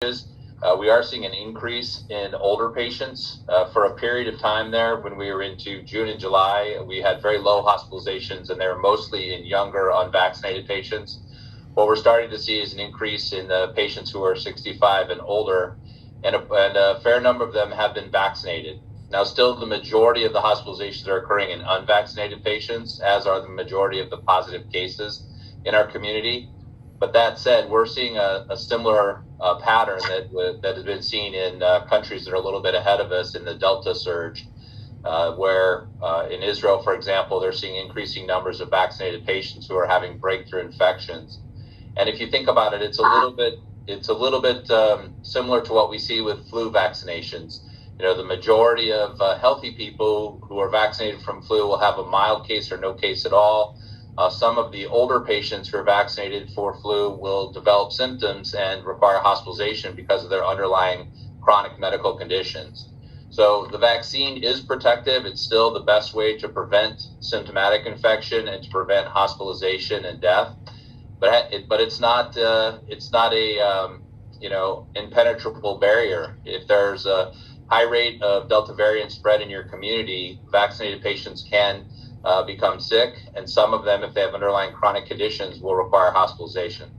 We are seeing an increase in older patients. For a period of time there, when we were into June and July, we had very low hospitalizations, and they were mostly in younger, unvaccinated patients. What we're starting to see is an increase in the patients who are 65 and older, and a fair number of them have been vaccinated. Now, still, the majority of the hospitalizations are occurring in unvaccinated patients, as are the majority of the positive cases in our community. But that said, we're seeing a similar pattern that has been seen in countries that are a little bit ahead of us in the Delta surge, where in Israel, for example, they're seeing increasing numbers of vaccinated patients who are having breakthrough infections. And if you think about it, it's a little bit similar to what we see with flu vaccinations. You know, the majority of healthy people who are vaccinated from flu will have a mild case or no case at all. Some of the older patients who are vaccinated for flu will develop symptoms and require hospitalization because of their underlying chronic medical conditions. So the vaccine is protective. It's still the best way to prevent symptomatic infection and to prevent hospitalization and death. But it's not a impenetrable barrier. If there's a high rate of Delta variant spread in your community, vaccinated patients can become sick, and some of them, if they have underlying chronic conditions, will require hospitalization.